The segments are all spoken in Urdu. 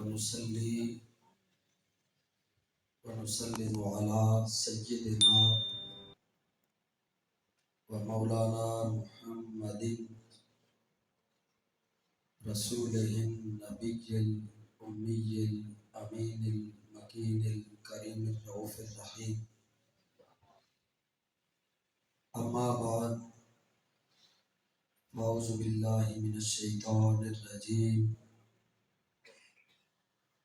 ونصلي ونسلم على سيدنا ومولانا محمد رسوله النبي الأمي الأمين المكين الكريم الرؤوف الرحيم. أما بعد، أعوذ بالله من الشيطان الرجيم.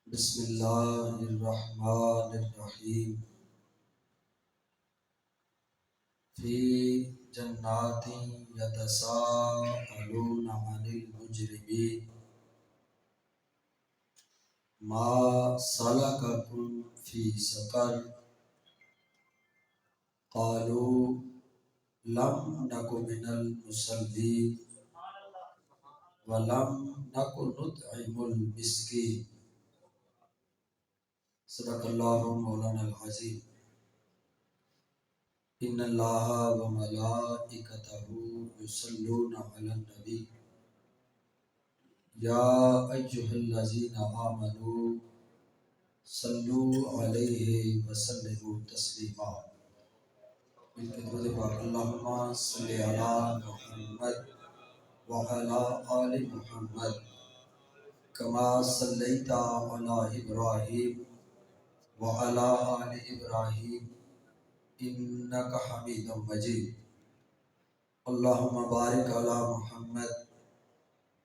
بسم الله الرحمن الرحيم. في جنات يتساءلون عن المجرمين ما سلككم في سقر قالوا لم نك من المصلين ولم نك نطعم المسكين. صدق اللہ مولانا العظیم. ان اللہ وملائکتہ یصلون علی النبی یا ایھا الذین آمنوا صلوا علیہ وسلموا تسلیما. بالکل پاک اللہم صلی علی محمد وعلی آل محمد کما صلیت علی ابراہیم وعلی آل ابراہیم انک حمید مجید. اللہم بارک علی محمد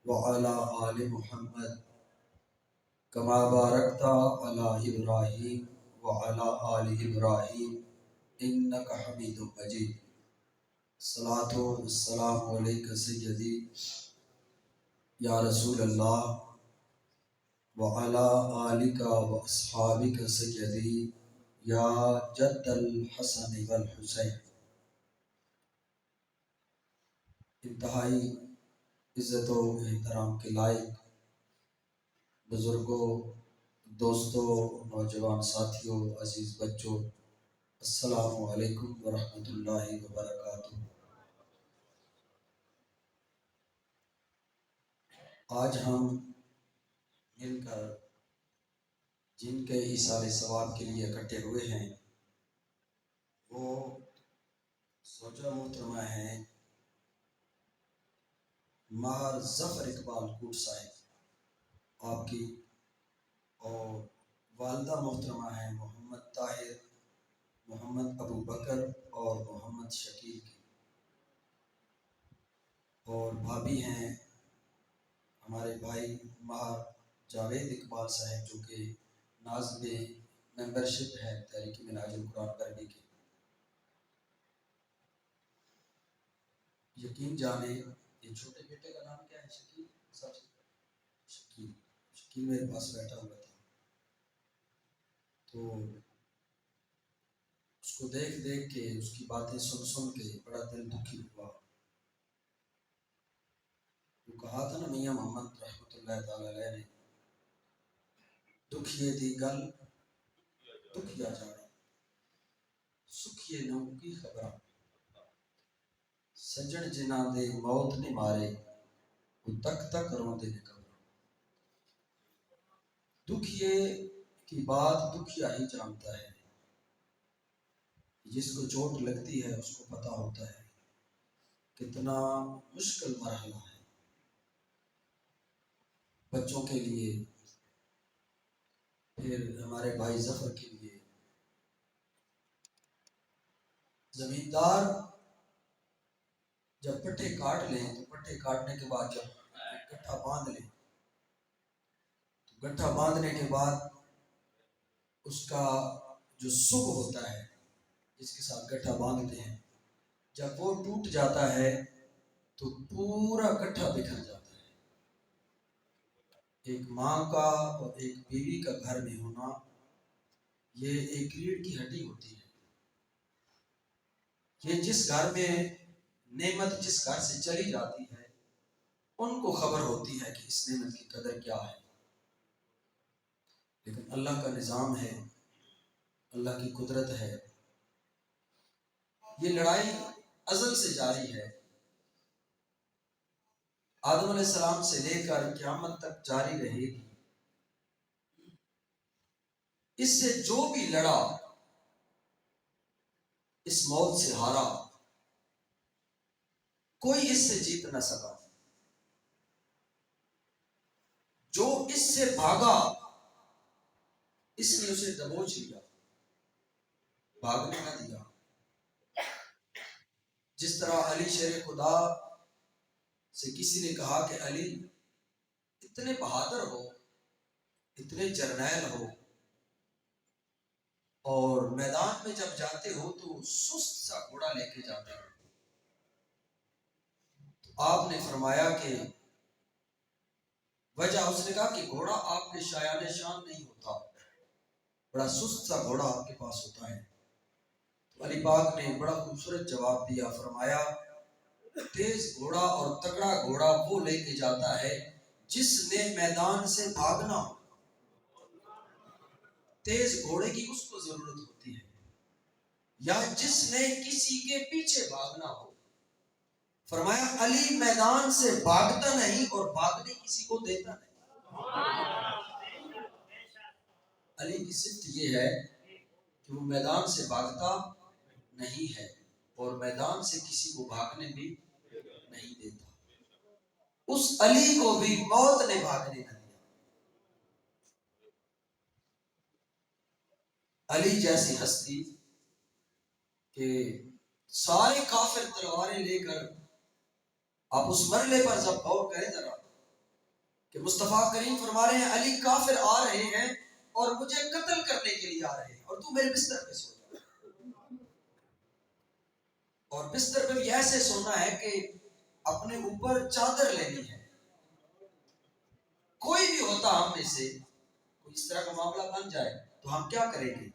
وعلی آل محمد کما بارکت علی ابراہیم وعلی آل ابراہیم انک حمید مجید. الصلاۃ والسلام علیک سیدی یا رسول اللہ وعلی آلک واصحابک سیدی یا جد الحسن والحسین. انتہائی عزت و احترام کے لائق بزرگوں، دوستوں، نوجوان ساتھیوں، عزیز بچوں، السلام علیکم ورحمۃ اللہ وبرکاتہ. آج ہم مل کر جن کے ایصال ثواب کے لیے اکٹھے ہوئے ہیں وہ زوجہ محترمہ ہیں مہر ظفر اقبال کوٹ صاحب آپ کی، اور والدہ محترمہ ہیں محمد طاہر، محمد ابو بکر اور محمد شکیل کی، اور بھابھی ہیں ہمارے بھائی مہر جاوید اقبال صاحب جو کہ ناظم ممبرشپ ہے تحریک منہاج القرآن کرنے کی. یقین جانے یہ چھوٹے بیٹے کا نام کیا ہے؟ شکیل. شکیل شکیل میرے پاس بیٹھا ہوا تھا تو اس کو دیکھ دیکھ کے، اس کی باتیں سن سن کے بڑا دل دکھی ہوا. وہ کہا تھا نا میاں محمد رحمۃ اللہ تعالی علیہ نے، دکھیے دی گل دکھیا جانے سکھیے نو کی خبر، سجن جنہ دے موت نے مارے وہ تک تک روندے نے قبر. دکھیے کی بات دکھیا ہی جانتا ہے، جس کو چوٹ لگتی ہے اس کو پتا ہوتا ہے کتنا مشکل مرحلہ ہے. بچوں کے لیے، پھر ہمارے بھائی ظفر کے لیے. زمیندار جب پٹھے کاٹ لیں تو پٹھے کاٹنے کے بعد جب گٹھا باندھ لیں تو گٹھا باندھنے کے بعد اس کا جو سب ہوتا ہے جس کے ساتھ گٹھا باندھتے ہیں، جب وہ ٹوٹ جاتا ہے تو پورا گٹھا بکھر جاتا ہے. ایک ماں کا اور ایک بیوی کا گھر میں ہونا یہ ایک ریڑھ کی ہڈی ہوتی ہے. یہ جس گھر میں نعمت جس گھر سے چلی جاتی ہے ان کو خبر ہوتی ہے کہ اس نعمت کی قدر کیا ہے. لیکن اللہ کا نظام ہے، اللہ کی قدرت ہے. یہ لڑائی ازل سے جاری ہے، آدم علیہ السلام سے لے کر قیامت تک جاری رہے گی. اس سے جو بھی لڑا اس موت سے ہارا، کوئی اس سے جیت نہ سکا۔ جو اس سے بھاگا اس نے اسے دبوچ لیا، بھاگنے نہ دیا۔ جس طرح علی شیر خدا سے کسی نے کہا کہ علی اتنے بہادر ہو، اتنے جرنیل ہو، اور میدان میں جب جاتے ہو تو سست سا گھوڑا لے کے جاتے ہو، تو آپ نے فرمایا کہ وجہ، اس نے کہا کہ گھوڑا آپ کے شایان شان نہیں ہوتا، بڑا سست سا گھوڑا آپ کے پاس ہوتا ہے۔ تو علی پاک نے بڑا خوبصورت جواب دیا، فرمایا تیز گھوڑا اور تگڑا گھوڑا وہ لے کے جاتا ہے جس نے میدان سے بھاگنا ہو۔ تیز گھوڑے کی اس کو ضرورت ہوتی ہے، یا جس نے کسی کے پیچھے بھاگنا ہو۔ فرمایا علی میدان سے بھاگتا نہیں اور بھاگنے کسی کو دیتا نہیں۔ علی کی صفت یہ ہے کہ وہ میدان سے بھاگتا نہیں ہے اور میدان سے کسی کو بھاگنے بھی نہیں دیتا۔ اس علی کو بھی موت نے بھاگنے نہ دیا۔ علی جیسی ہستی کہ سارے کافر تلواریں لے کر، آپ اس مرحلے پر جب غور کریں ذرا کہ مصطفیٰ کریم فرما رہے ہیں علی کافر آ رہے ہیں اور مجھے قتل کرنے کے لیے آ رہے ہیں، اور تو میرے بستر پہ سو جا، اور بستر پہ بھی ایسے سونا ہے کہ اپنے اوپر چادر لینی ہے۔ کوئی بھی ہوتا ہم میں سے کوئی اس طرح کا معاملہ بن جائے تو ہم کیا کریں گے؟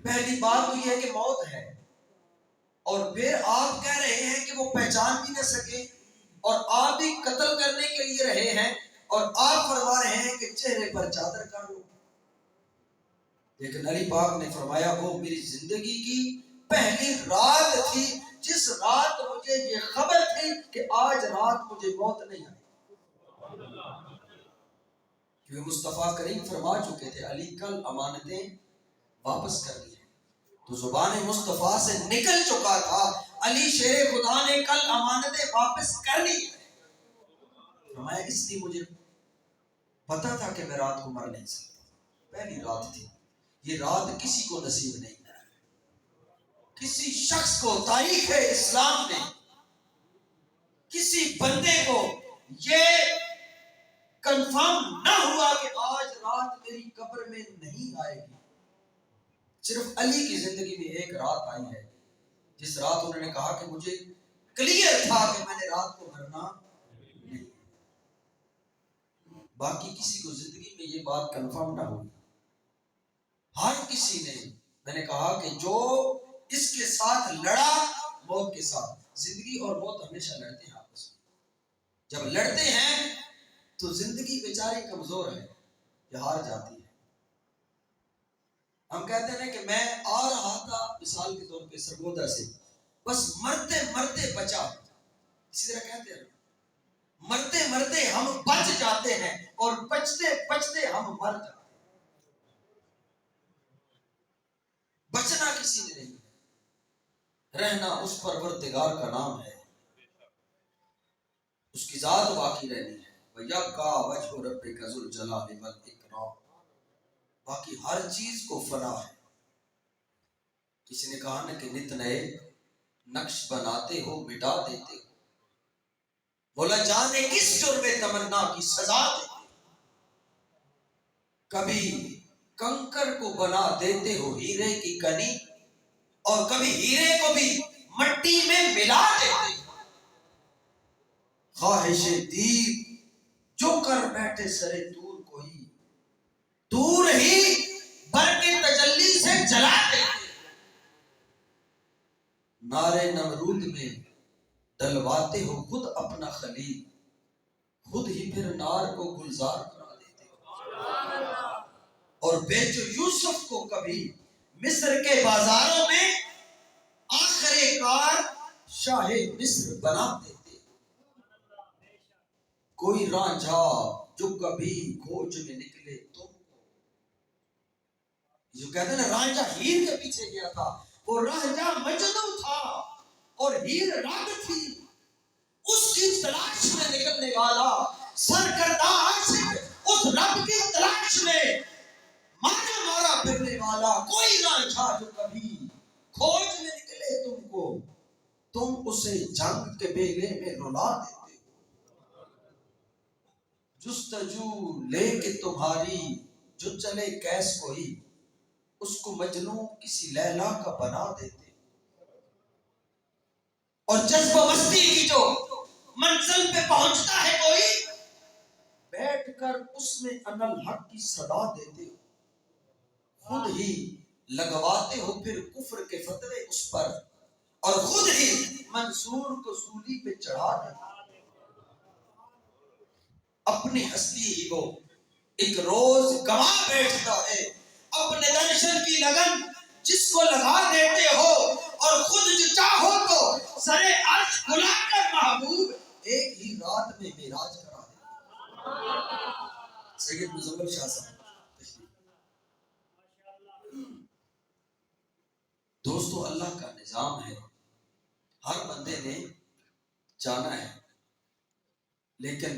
پہلی بات تو یہ ہے کہ موت ہے، اور پھر آپ کہہ رہے ہیں کہ وہ پہچان بھی نہ سکے، اور آپ بھی قتل کرنے کے لیے رہے ہیں، اور آپ فرما رہے ہیں کہ چہرے پر چادر کر لو۔ لیکن علی پاک نے فرمایا وہ میری زندگی کی پہلی رات تھی جس رات مجھے یہ خبر تھی کہ آج رات مجھے موت نہیں آئی، کیونکہ مصطفیٰ کریم فرما چکے تھے علی کل امانتیں واپس کر لی ہیں۔ تو زبان مصطفیٰ سے نکل چکا تھا علی شیر خدا نے کل امانتیں واپس کر لی ہیں۔ فرمایا اس لیے مجھے پتا تھا کہ میں رات کو مر نہیں سکتا، پہلی رات تھی، یہ رات کسی کو نصیب نہیں، کسی شخص کو تاریخ اسلام میں کسی بندے کو یہ کنفرم نہ ہوا کہ آج رات میری قبر میں نہیں آئے گی۔ صرف علی کی زندگی میں ایک رات آئی ہے جس رات انہوں نے کہا کہ مجھے کلیئر تھا کہ میں نے رات کو مرنا نہیں۔ باقی کسی کو زندگی میں یہ بات کنفرم نہ ہوئی۔ ہر کسی نے، میں نے کہا کہ جو اس کے ساتھ لڑا موت کے ساتھ، زندگی اور موت ہمیشہ لڑتے ہیں آپس میں، جب لڑتے ہیں تو زندگی بیچاری کمزور ہے، یہ ہار جاتی ہے۔ ہم کہتے ہیں کہ میں آ رہا تھا مثال کے طور پہ سرگودا سے، بس مرتے مرتے بچا، اسی طرح کہتے ہیں مرتے مرتے ہم بچ جاتے ہیں اور بچتے بچتے ہم مر جاتے ہیں۔ بچنا کسی نے نہیں، رہنا اس پروردگار کا نام ہے، اس کی ذات باقی رہنی ہے۔ وَيَبْقَى وَجْهُ رَبِّكَ ذُو الْجَلَالِ وَالْإِكْرَامِ، باقی ہر چیز کو فنا ہے۔ کسی نے کہا نا کہ نت نئے نقش بناتے ہو مٹا دیتے ہو، مولا جانے کس جرم تمنا کی سزا دیتے، کبھی کنکر کو بنا دیتے ہو ہیرے کی کنی، اور کبھی ہیرے کو بھی مٹی میں ملا دیتے ہو۔ خواہش دیر جو کر بیٹھے سرے دور کوئی، دور ہی برق تجلی سے جلا دیتے، نارے نمرود میں ڈلواتے ہو خود اپنا خلیل، خود ہی پھر نار کو گلزار بنا دیتے ہو، اور بیچو یوسف کو کبھی مصر کے بازاروں میں آخر کار شاہ مصر بنا دیتے۔ کوئی رانجھا جو کبھی کھوج میں نکلے تم کو، جو کہتے ہیں نا رانجھا ہیر کے پیچھے گیا تھا، وہ رانجھا مجنوں تھا اور ہیر راگ تھی، اس کی تلاش میں نکلنے والا سرکردہ عاشق اس رب کی تلاش میں مارا مارا پھرنے والا کوئی رانجھا جو کبھی کھوج میں نکلے تم کو، تم اسے جنگ کے بیلے میں رلا دیتے ہو۔ جستجو لے کے تمہاری جو چلے کیس کوئی، اس کو مجنوں کسی لیلا کا بنا دیتے، اور جذب و مستی کی جو منزل پہ پہنچتا ہے کوئی، بیٹھ کر اس میں انالحق کی صدا دیتے ہو، خود ہی لگواتے ہو پھر کفر کے فتوے اس پر، اور خود ہی منصور کو سولی پہ چڑھا دیتے ہو۔ اپنی ہستی ہی وہ ایک روز گوا بیٹھتا ہے، اپنے درشن کی لگن جس کو لگا دیتے ہو، اور خود جو چاہو تو سرے عرش بلا کر محبوب ایک ہی رات میں معراج کرا دیتے۔ سید مزمل شاہ صاحب۔ دوستو اللہ کا نظام ہے، ہر بندے نے جانا ہے، لیکن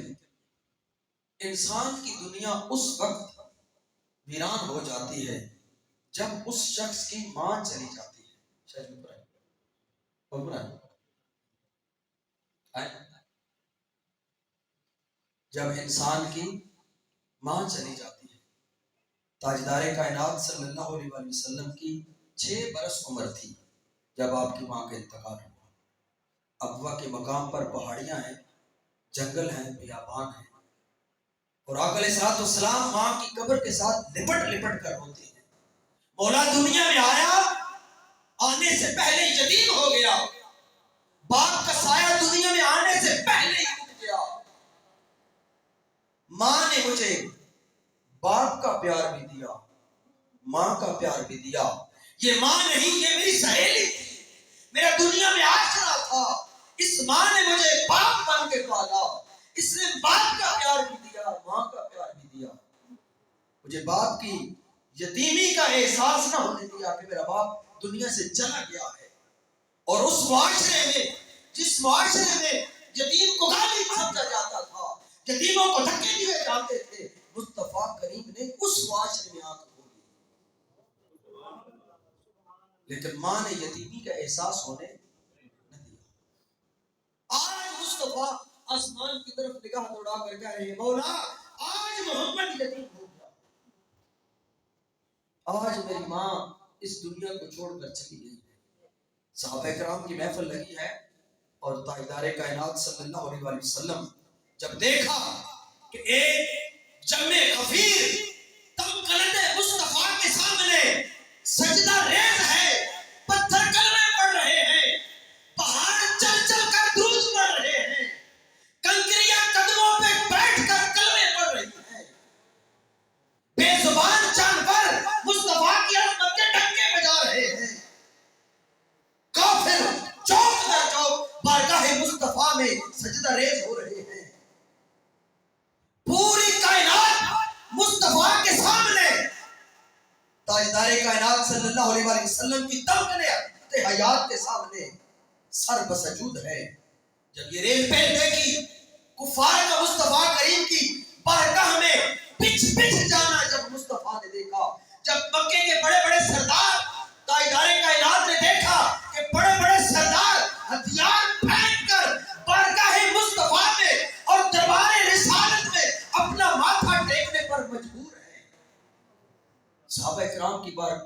انسان کی دنیا اس وقت ویران ہو جاتی ہے جب اس شخص کی ماں چلی جاتی ہے۔ جب انسان کی ماں چلی جاتی ہے۔ تاجدار کائنات صلی اللہ علیہ وآلہ وسلم کی 6 برس عمر تھی جب آپ کی ماں کا انتقال ہوا۔ ابوا کے مقام پر پہاڑیاں ہیں، جنگل ہیں، بیابان ہیں، اور آقا علیہ السلام ماں کی قبر کے ساتھ لپٹ لپٹ کر ہوتے ہیں۔ مولا دنیا میں آیا، آنے سے پہلے یتیم ہو گیا، باپ کا سایہ دنیا میں آنے سے پہلے ہی اٹھ گیا۔ ماں نے مجھے باپ کا پیار بھی دیا، ماں کا پیار بھی دیا، یہ ماں نہیں یہ میری سہیلی تھی، میرا دنیا میں آشنا تھا، اس ماں نے مجھے باپ بن کے پالا، اس نے باپ کا پیار بھی دیا، ماں کا پیار بھی دیا، مجھے باپ کی یتیمی کا احساس نہ ہونے دیا کہ میرا باپ دنیا سے چلا گیا ہے۔ اور اس معاشرے میں جس معاشرے میں یتیم کو غالب سمجھا جاتا تھا، یتیموں کو دھکے دیے جاتے تھے، مصطفیٰ کریم نے اس معاشرے میں آکر بولی، لیکن ماں نے یتیمی کا احساس ہونے نہ دیا۔ آج مصطفیٰ آسمان کی طرف نگاہ دوڑا کر کہہ رہے ہیں، مولا آج محمد یتیم ہو گیا، آج میری ماں اس دنیا کو چھوڑ کر چلی گئی۔ صحابہ کرام کی محفل لگی ہے، اور تاجدار کائنات صلی اللہ علیہ وآلہ وسلم جب دیکھا کہ ایک جمع غفیر تمکنت مصطفیٰ کے سامنے سجدہ ریز ہے، پتھر کلمے پڑھ رہے ہیں، پہاڑ چل چل کر درود پڑھ رہے ہیں، کنکریاں قدموں پہ بیٹھ کر کلمے پڑھ رہی ہیں، بے زبان جانور مصطفیٰ کی عظمت کے ڈنکے بجا رہے ہیں، کافر چوک در چوک بارگاہ مصطفیٰ میں سجدہ ریز ہو رہے ہیں، پوری کائنات مصطفیٰ کے سامنے تاجدار کائنات صلی اللہ علیہ وآلہ وسلم کی تمکن حیات کے سامنے سر بسجود ہے۔ جب یہ ریل پہل دیکھی، کفار کا مصطفیٰ کریم کی بارگاہ میں پچھ پچھ جانا جب مصطفیٰ نے دیکھا، جب مکے کے بڑے بڑے سردار تاجدار کائنات نے دیکھا کہ بڑے بڑے سردار ہتھیار پھینک کر بارگاہ مصطفیٰ میں اور دربار رسالت میں اپنا ماتھا ٹیکنے پر مجبور ہیں، صحابہ کرام کی بار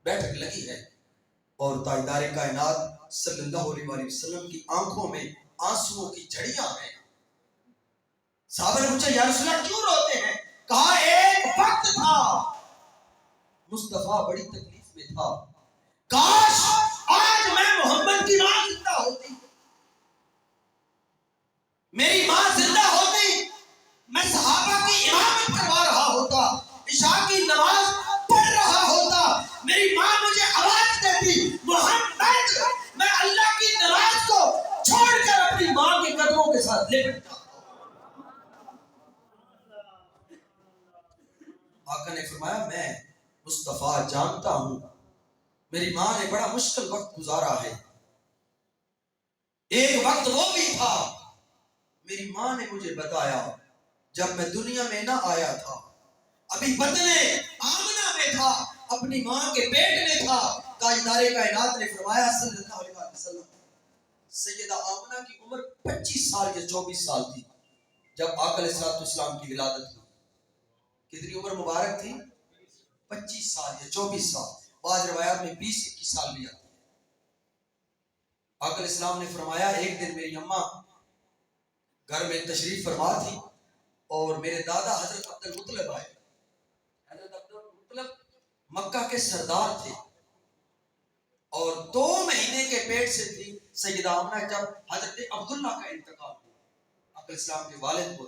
بیٹھک لگی ہے، اور تاجدار کائنات صلی اللہ علیہ وآلہ وسلم کی آنکھوں میں آنسوؤں کی جھڑیاں ہیں۔ صحابہ نے پوچھا یا رسول اللہ کیوں روتے ہیں؟ کہا ایک وقت تھا مصطفیٰ بڑی تکلیف میں تھا، کاش آج میں محمد کی ماں زندہ ہوتی، میری ماں زندہ ہوتی، میں صحابہ کی امامت کروا رہا ہوتا، عشاء کی نماز پڑھ رہا ہوتا، میری ماں مجھے آواز دیتی محمد، میں اللہ کی نماز کو چھوڑ کر اپنی ماں کے قدموں کے ساتھ لپٹتا۔ آقا نے فرمایا میں مصطفیٰ جانتا ہوں میری ماں نے بڑا مشکل وقت گزارا ہے. ایک وقت وہ بھی تھا میری ماں نے مجھے بتایا جب میں دنیا میں نہ آیا تھا، ابھی بطن آمنہ میں تھا، اپنی ماں کے پیٹ میں تھا. تاجدار کائنات نے فرمایا صلی اللہ علیہ وسلم، سیدہ آمنہ کی عمر 25 سال یا 24 سال تھی جب آقا علیہ السلام کی ولادت ہوئی. کتنی عمر مبارک تھی؟ 25 سال یا 24 سال، بعض روایات میں 20-21 سال بھی آتی ہے. آقا علیہ السلام نے فرمایا ایک دن میری اماں گھر میں تشریف فرما تھی اور میرے دادا حضرت عبد المطلب آئے. حضرت عبد المطلب مکہ کے سردار تھے اور 2 مہینے کے پیٹ سے تھی سیدہ آمنہ جب حضرت عبداللہ کا انتقال ہوا، آقا علیہ السلام کے والد کو.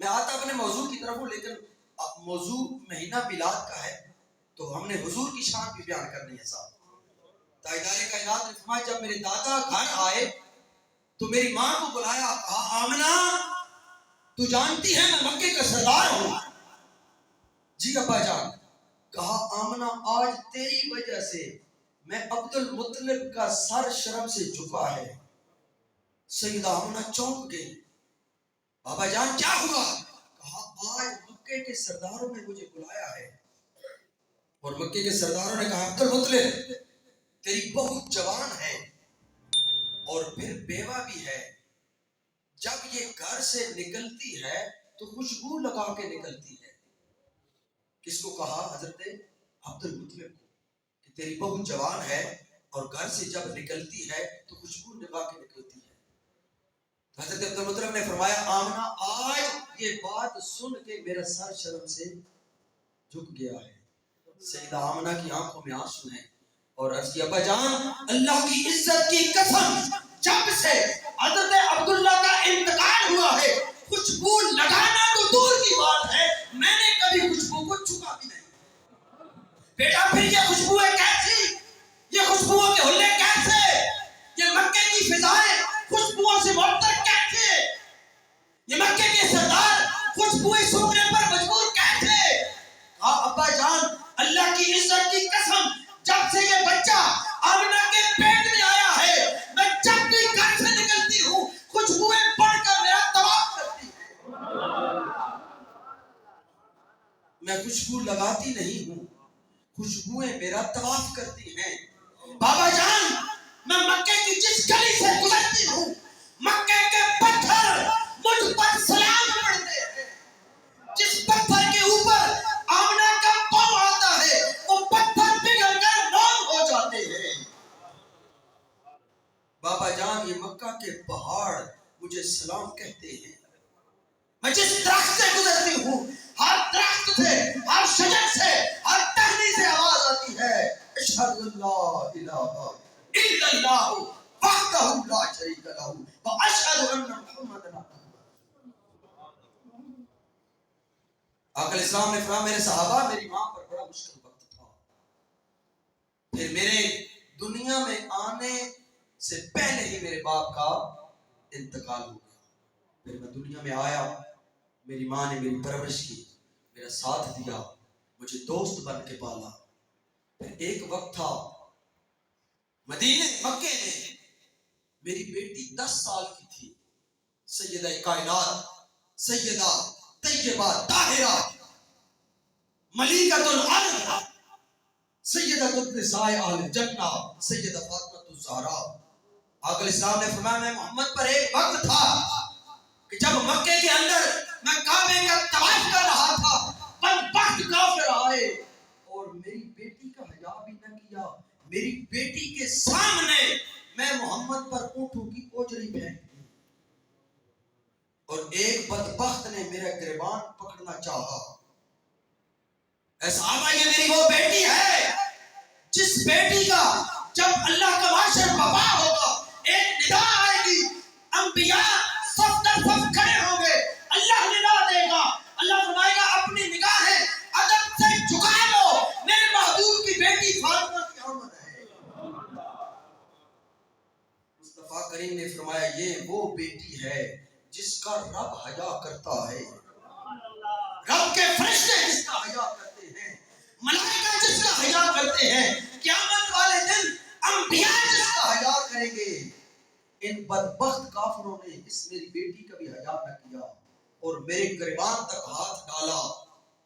میں آتا اپنے موضوع کی طرف ہوں، لیکن موضوع مہینہ میلاد کا ہے تو ہم نے حضور کی شان بھی بیان کرنی ہے. صاحب تاجدار کائنات نے فرمایا جب میرے دادا گھر آئے تو میری ماں کو بلایا، کہا آمنہ تو جانتی ہے میں مکے کا سردار ہوں؟ جی ابا جان. کہا آمنہ آج تیری وجہ سے میں عبد المطلب کا سر شرم سے جھکا ہے. سیدہ آمنہ چونک گئی. بابا جان کیا ہوا؟ کہا آج مکے کے سرداروں نے مجھے بلایا ہے اور مکے کے سرداروں نے کہا عبد المطلب تیری بہت جوان ہے اور پھر بیوہ بھی ہے، جب یہ گھر سے نکلتی ہے تو خوشبو لگا کے نکلتی ہے. کس کو کہا؟ حضرت عبد المطلب کو، کہ تیری بہت جوان ہے اور گھر سے جب نکلتی ہے تو خوشبو لگا کے نکلتی ہے. حضرت عبد المطلب نے فرمایا آمنہ آج یہ بات سن کے میرا سر شرم سے جھک گیا ہے. سیدہ آمنہ کی آنکھوں میں آنسو ہیں اور عرض کی ابا جان اللہ کی عزت کی قسم جب سے حضرت عبداللہ کا انتقال ہوا ہے خوشبو لگانا تو دور کی بات ہے میں نے کبھی خوشبو کو چھپا بھی نہیں. بیٹا پھر یہ خوشبوئیں کیسی، یہ خوشبوؤں کے حلے کیسے، یہ مکے کی فضائیں خوشبوؤں سے معطر کیسے، یہ مکے کے سردار خوشبوئیں سونگنے پر مجبور کیسے؟ کہا ابا جان اللہ کی عزت کی قسم جب سے یہ بچہ آمنہ کے پیٹ میں آیا ہے میں جب بھی گھر سے نکلتی ہوں خوشبوئیں بڑھ کر میرا طواف کرتی ہے. میں خوشبو لگاتی نہیں ہوں، خوشبوئیں میرا طواف کرتی ہیں. بابا جان میں مکے کی جس گلی سے گزرتی ہوں مکے کے پتھر مجھ پر سلام پڑھتے ہیں. جس پتھر کے اوپر آمنہ کا پاؤں آتا ہے وہ پتھر پگھل کر موم ہو جاتے ہیں. بابا جان یہ مکہ کے پہاڑ مجھے سلام کہتے ہیں. میں جس درخت سے گزرتی ہوں ہر درخت سے، ہر شجر سے، ہر ٹہنی سے آواز آتی ہے اشہد اللہ الہ الا اللہ وحدہ لا شریک لہ واشہد ان محمدا عبدہ. آقا علیہ السلام نے فرمایا میرے صحابہ میری ماں پر بڑا مشکل وقت تھا، پھر میرے دنیا میں آنے سے پہلے ہی میرے باپ کا انتقال ہو گیا. پھر میں دنیا میں آیا، میری ماں نے میری پرورش کی، میرا ساتھ دیا، مجھے دوست بن کے پالا. پھر ایک وقت تھا مدینے مکے میں میری بیٹی 10 سال کی تھی، سیدہ کائنات سیدہ طیبہ طاہرہ ملیکۃ الارض سیدہ النساء اہل الجنہ سیدہ فاطمہ الزہرا. آقا علیہ السلام نے فرمایا میں محمد پر ایک وقت تھا کہ جب مکے کے اندر میں کعبے کا طواف کر رہا تھا بدبخت کافر آئے اور میری بیٹی کا حجاب ہی نہ کیا، میری بیٹی کے سامنے میں محمد پر اونٹوں کی اوجری پھینک دی اور ایک بدبخت نے میرا گریبان پکڑنا چاہا. ایسا آبا یہ میری وہ بیٹی ہے جس بیٹی کا جب اللہ کا معاشر وبا ہوگا ایک ندا آئے گی انبیاء صف در صف کھڑے ہوں گے اللہ ندا دے گا، اللہ فرمائے گا اپنی نگاہیں ادب سے جھکا لو میرے محبوب کی بیٹی فاطمہ کی آمد ہے. مصطفیٰ کریم نے فرمایا یہ وہ بیٹی ہے جس کا رب حیا کرتا ہے، رب کے فرشتے جس کا حیا کرتے ہیں. ملائکہ جس کا حیا کرتے ہیں، قیامت والے دن انبیاء جس کا حیا کریں گے، ان بدبخت کافروں نے اس میری بیٹی کا بھی حیا نہ کیا اور میرے گریبان تک ہاتھ ڈالا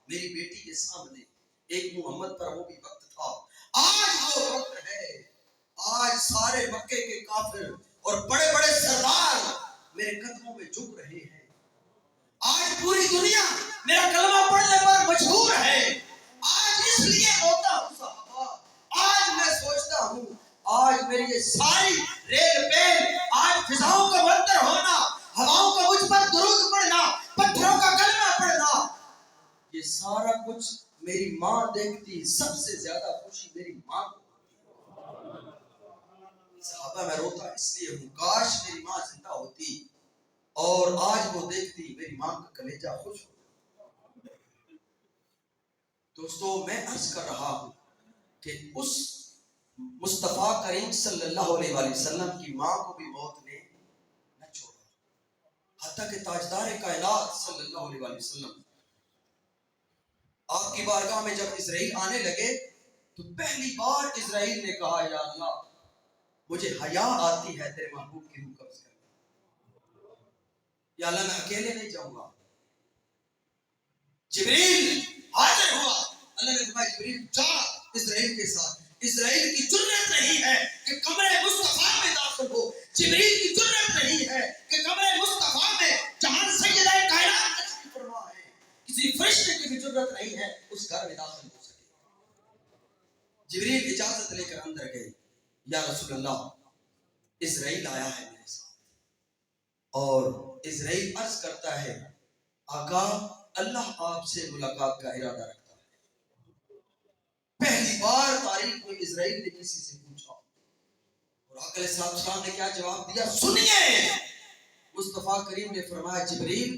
میری بیٹی کے سامنے۔ ایک محمد پر وہ بھی وقت تھا، آج وہ وقت ہے۔ آج سارے مکے کے کافر اور بڑے بڑے سردار میرے قدموں میں جھک رہے ہیں۔ آج پوری دنیا میرا کلمہ پڑھنے پر مجبور ہے۔ آج اس لیے ہوتا ہوں صحابہ، آج میں سوچتا ہوں، آج میری یہ ساری ریل پیل، آج فضاؤں کا منتر ہونا، ہواؤں کا مجھ پر درود پڑھنا، پتھروں کا کلمہ پڑھنا، یہ سارا کچھ میری ماں دیکھتی۔ سب سے زیادہ خوشی میری ماں کو۔ صحابہ میں روتا اس لیے ہوں، کاش میری ماں زندہ ہوتی اور آج وہ دیکھتی میری ماں کا کلیجہ خوش ہوتا۔ دوستو میں عرض کر رہا ہوں کہ اس مصطفیٰ کریم صلی اللہ علیہ وآلہ وسلم کی ماں کو بھی موت نے نہ چھوڑا، حتیٰ کہ تاجدار کائنات صلی اللہ علیہ وآلہ وسلم آپ کی بارگاہ میں جب اسرائیل آنے لگے تو پہلی بار اسرائیل نے کہا یا اللہ مجھے حیا آتی ہے تیرے محبوب کی روح قبض کرنے، یا اللہ میں اکیلے نہیں جاؤں گا۔ جبریل حاضر ہوا، اللہ نے فرمایا جبریل جا اسرائیل کے ساتھ۔ اسرائیل کی جرت نہیں ہے کہ کمرے مصطفیٰ میں داخل ہو، جبریل کی جرت نہیں ہے کہ کمرے مصطفیٰ میں جہاں سیدہ کائنات تشریف فرما ہے، کسی فرشتے کی بھی جرت نہیں ہے اس گھر میں داخل ہو سکے۔ جبریل اجازت لے کر اندر گئے، یا رسول اللہ اسرائیل آیا ہے میرے ساتھ، اور اسرائیل عرض کرتا ہے آقا اللہ آپ سے ملاقات کا ارادہ رکھتا ہے۔ پہلی بار تاریخ میں اسرائیل نے کسی سے پوچھا اور آقا علیہ السلام نے کیا جواب دیا سنیے۔ مصطفیٰ کریم نے فرمایا جبریل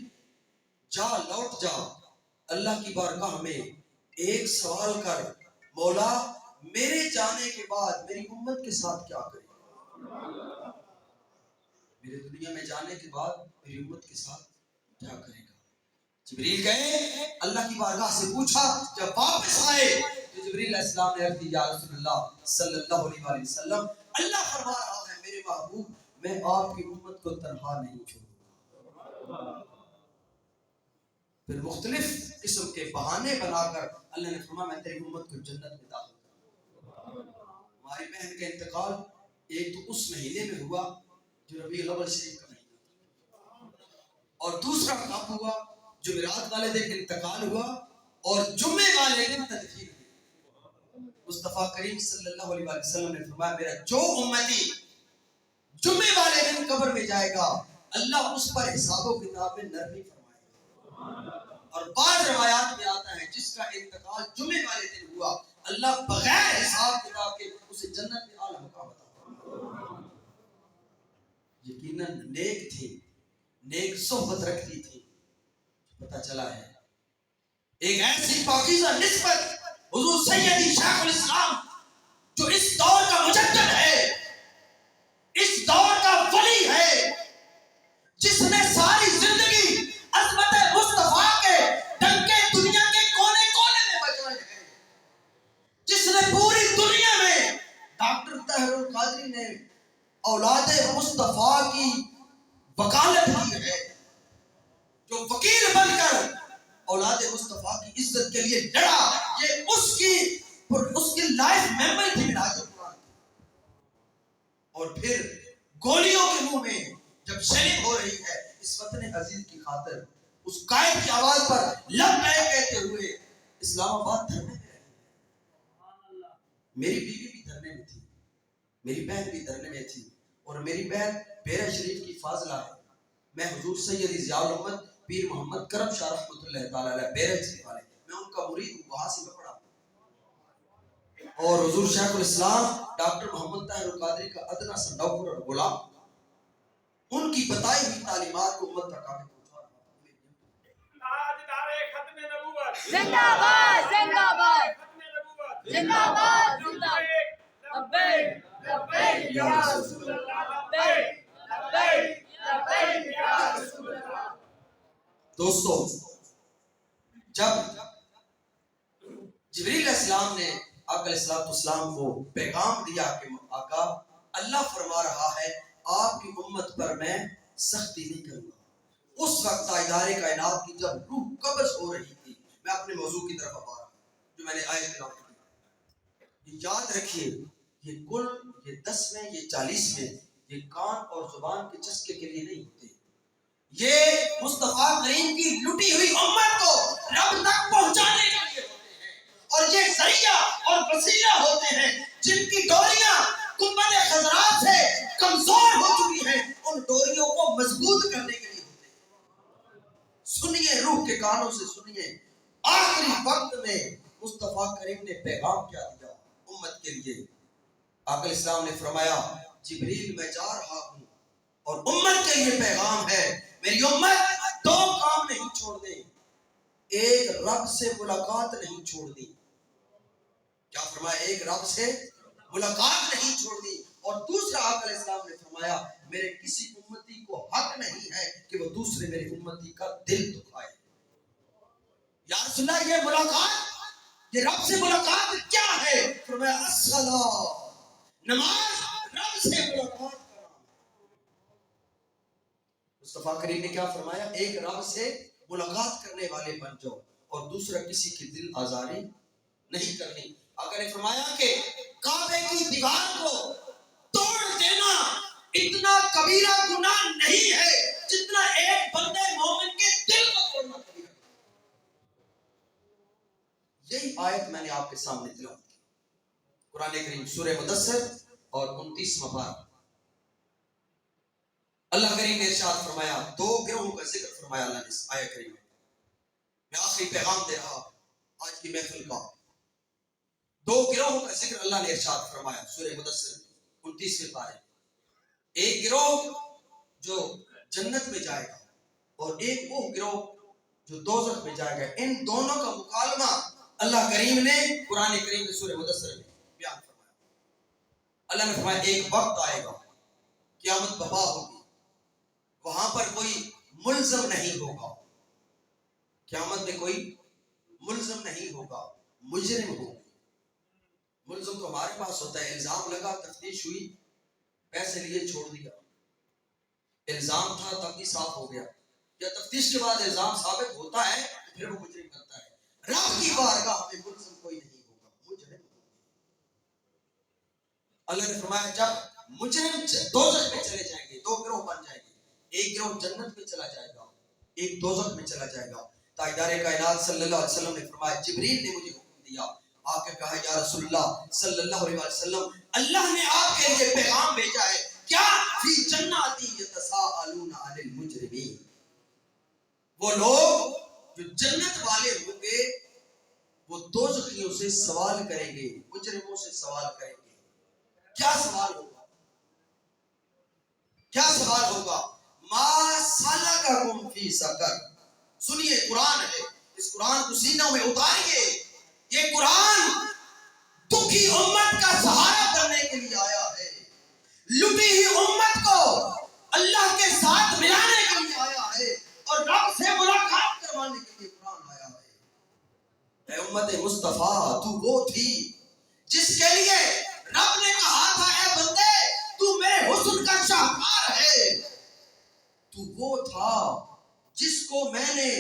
جا لوٹ جا، اللہ کی بارگاہ میں ایک سوال کر، مولا میرے جانے کے بعد میری امت کے ساتھ کیا کرے گا؟ میرے دنیا میں جانے کے بعد میری امت کے ساتھ کیا کرے گا؟ جبریل گئے اللہ کی بارگاہ سے پوچھا، جب واپس آئے تو جبریل علیہ السلام نے عرض کی یا رسول اللہ صلی اللہ علیہ وآلہ وسلم اللہ فرما رہا ہے میرے محبوب میں آپ کی امت کو تنہا نہیں چھوڑوں۔ پھر مختلف قسم کے بہانے بنا کر اللہ نے فرمایا میں تیری امت کو جنت میں داخل کروں۔ ہماری بہن کا انتقال ایک تو اس مہینے میں ہوا جو ربیع الاول شریف کا مہینہ تھا، اور دوسرا کب ہوا جو میراج والے دن انتقال ہوا اور جمعے والے دن تدفین ہوئی۔ مصطفیٰ کریم صلی اللہ علیہ وسلم نے فرمایا میرا جو امتی جمعے والے دن قبر میں جائے گا اللہ اس پر حساب و کتاب میں نرمی فرمائے گا، اور بعض روایات میں آتا ہے جس کا انتقال جمعے والے دن ہوا اللہ بغیر حساب کتاب کے اسے جنت میں اعلی مقام عطا فرمائے۔ یقیناً نیک تھی، نیک صحبت رکھتی تھی، پتہ چلا ہے ایک ایسی پاکیزہ نسبت حضور سیدی شیخ الاسلام جو اس دور کا مجدد ہے، اس دور کا ولی ہے، جس نے ساری زندگی عظمت مصطفیٰ کے ڈنکے دنیا کے کونے کونے میں بجائے ہیں، جس نے پوری دنیا میں ڈاکٹر طاہر القادری نے اولاد مصطفیٰ کی وکالت کی ہے، جو وکیل بن کر اولاد مصطفیٰ کی عزت کے لیے لڑا، یہ اس کی لائف میموری تھی میراج القرآن کی۔ اور پھر گولیوں کے منہ میں جب شہید ہو رہی ہے اس وطن عزیز کی خاطر اس قائد کی آواز پر لبیک کہتے ہوئے اسلام آباد دھرنے میں رہی۔ میری بیوی بھی دھرنے میں تھی، میری بہن بھی دھرنے میں تھی، اور میری بہن بیرہ شریف کی فاضلہ ہے۔ میں حضور سیدی ضیاء الامت پیر محمد کرم شاہ رحمۃ اللہ تعالی علیہ بیرہ شریف والے، میں ان کا مرید ہوں، وہاں سے میں پڑھا، اور حضور شیخ الاسلام ڈاکٹر محمد طاہر القادری کا ادنا سا نوکر اور غلام، ان کی بتائی ہوئی تعلیمات کو امت تک آگے پہنچا رہا ہوں۔ تاجدار ختم نبوت زندہ باد، زندہ باد، زندہ باد، زندہ باد، لبیک لبیک یا رسول اللہ، لبیک لبیک لبیک یا رسول اللہ۔ دوستو جبریل علیہ السلام نے آقا علیہ السلام کو پیغام دیا کہ آقا اللہ فرما رہا ہے آپ کی امت پر میں سختی نہیں کروں گا۔ اس وقت تاجدار کائنات کی جب روح قبض ہو رہی تھی، میں اپنے موضوع کی طرف آ رہا ہوں جو میں نے آیت تلاوت کی، یاد رکھیے یہ کل یہ 10 میں یہ 40 میں یہ کان اور زبان کے چسکے کے لیے نہیں ہوتے، یہ مصطفیٰ کریم کی لٹی ہوئی امت کو رب تک پہنچانے کے لیے ہوتے ہیں، اور یہ ذریعہ اور وسیلہ ہوتے ہیں جن کی ڈوریاں گنبد خضرا سے کمزور ہو چکی ہیں، ان ڈوریوں کو مضبوط کرنے کے لیے ہوتے ہیں۔ سنیے، روح کے کانوں سے سنیے، آخری وقت میں مصطفیٰ کریم نے پیغام کیا دیا امت کے لیے۔ آقا علیہ السلام نے فرمایا جبریل میں جا رہا ہوں اور امت کے لیے پیغام ہے، میری امت 2 کام نہیں چھوڑ دے، ایک رب سے ملاقات نہیں چھوڑ دی، کیا فرمایا؟ ایک رب سے ملاقات نہیں چھوڑ دی، اور دوسرا آقا علیہ السلام نے فرمایا میرے کسی امتی کو حق نہیں ہے کہ وہ دوسرے میری امتی کا دل دکھائے۔ یا رسول اللہ یہ ملاقات، یہ رب سے ملاقات کیا ہے؟ فرمایا الصلاۃ، نماز رب سے ملاقات کرنا۔ مصطفیٰ کریم نے کیا فرمایا؟ ایک رب سے ملاقات کرنے والے بن جاؤ اور دوسرا کسی کی دل آزاری نہیں کرنی۔ آقا نے فرمایا کہ کعبے کی دیوار کو توڑ دینا اتنا کبیرہ گناہ نہیں ہے جتنا ایک بندے مومن کے دل کو توڑنا کبیرہ۔ یہی آیت میں نے آپ کے سامنے تلاوت کی، قرآن کریم سورہ مدثر اور 29واں پارہ۔ اللہ کریم نے ارشاد فرمایا، 2 گروہوں کا ذکر فرمایا اللہ نے اس آیت کریم میں۔ میں آخری پیغام دے رہا آج کی محفل کا، 2 گروہوں کا ذکر اللہ نے ارشاد فرمایا سورہ مدثر 29ویں پارے۔ ایک گروہ جو جنت میں جائے گا اور ایک وہ گروہ جو دوزخ میں جائے گا، ان دونوں کا مکالمہ اللہ کریم نے قرآن کریم میں سورہ مدثر میں بیان فرمایا۔ اللہ نے فرمایا ایک وقت آئے گا، قیامت برپا ہوگی، وہاں پر کوئی ملزم نہیں ہوگا، قیامت میں کوئی ملزم نہیں ہوگا، مجرم ہوگا۔ ملزم تو ہمارے پاس ہوتا ہے، الزام لگا، تفتیش ہوئی، پیسے لیے چھوڑ دیا، الزام تھا تب بھی صاف ہو گیا، یا تفتیش کے بعد الزام ثابت ہوتا ہے پھر وہ مجرم کرتا ہے۔ رب کی بارگاہ میں ملزم کوئی نہیں ہوگا، مجرم ہوگا۔ اللہ نے فرمایا جب مجرم دوزخ میں چلے جائیں گے، 2 گروہ بن جائیں گے، ایک گروہ جنت میں چلا جائے گا، ایک دوزخ میں چلا جائے گا۔ تاجدار کائنات صلی اللہ علیہ وسلم نے فرمایا جبریل نے مجھے حکم دیا، آ کے کہا یا رسول اللہ صلی اللہ علیہ وسلم اللہ نے آپ کے لیے پیغام بھیجا ہے، کیا فی جناتی یتساءلون عن المجرمین، وہ لوگ جو جنت والے ہوں گے وہ دوزخیوں سے سوال کریں گے، مجرموں سے سوال کریں گے۔ کیا سوال ہوگا؟ کیا سوال ہوگا؟ ما سلککم فی سقر۔ سنیے، قرآن ہے، اس قرآن کو سینوں میں اتاریے، یہ قرآن دکھی امت کا سہارا بننے کے لیے آیا ہے، لٹی ہوئی امت کو اللہ کے ساتھ ملانے کے لیے آیا ہے، اور رب سے ملاقات کروانے کے لیے قرآن آیا ہے۔ اے امت مصطفیٰ، تو وہ تھی جس کے لیے رب نے کہا تھا اے بندے تو میرے حسن کا شاہکار ہے، تو وہ تھا جس کو میں نے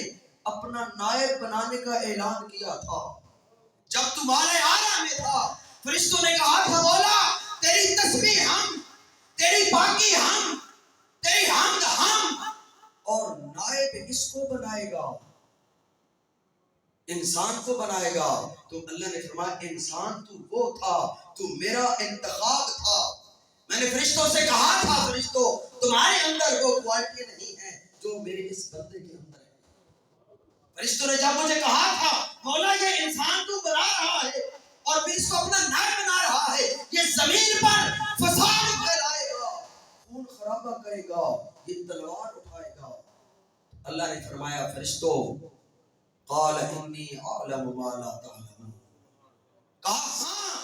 اپنا نائب بنانے کا اعلان کیا تھا جب تمہارے آلہ میں تھا۔ فرشتوں نے کہا تھا مولا تیری تسبیح ہم، تیری پاکی ہم، تیری حمد ہم، اور نائب اس کو بنائے گا، انسان کو بنائے گا۔ تو اللہ نے فرمایا انسان تو وہ تھا، تو میرا انتخاب تھا، میں نے فرشتوں سے کہا تھا فرشتوں تمہارے اندر وہ کوالٹی نہیں ہے جو میرے اس بندے کے اندر ہے۔ فرشتوں نے جب مجھے کہا تھا مولا یہ انسان تو بنا رہا ہے اور پھر اس کو اپنا نائب بنا رہا ہے، یہ زمین پر فساد پھیلائے گا، خون خرابہ کرے گا، یہ تلوار اٹھائے گا، اللہ نے فرمایا فرشتوں قال انی اعلم ما لا تعلمون، کہا ہاں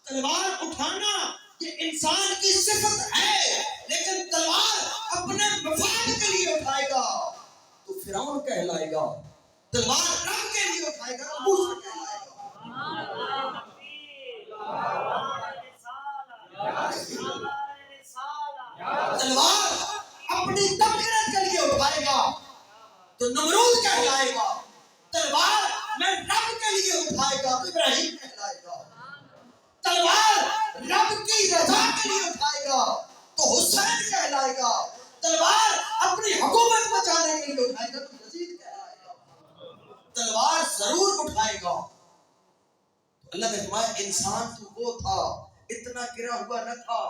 تلوار اٹھانا یہ انسان کی صفت ہے، لیکن تلوار اپنے مفاد کے لیے اٹھائے گا تو فرعون کہلائے گا، تلوار رب کے لیے اٹھائے گا موسیٰ کہلائے گا۔ تلوار اپنی تمغرت کے لیے اٹھائے گا تو نمرود کہلائے گا، تلوار میں رب کے لیے اٹھائے گا تو ابراہیم کہلائے گا، تلوار رب کی رضا کے لیے اٹھائے گا تو حسین کہلائے گا، تلوار اپنی حکومت بچانے کے لیے اٹھائے گا تو یزید کہلائے گا۔ تلوار ضرور اٹھائے گا۔ اللہ نے فرمایا انسان تو وہ تھا، اتنا گرا ہوا نہ تھا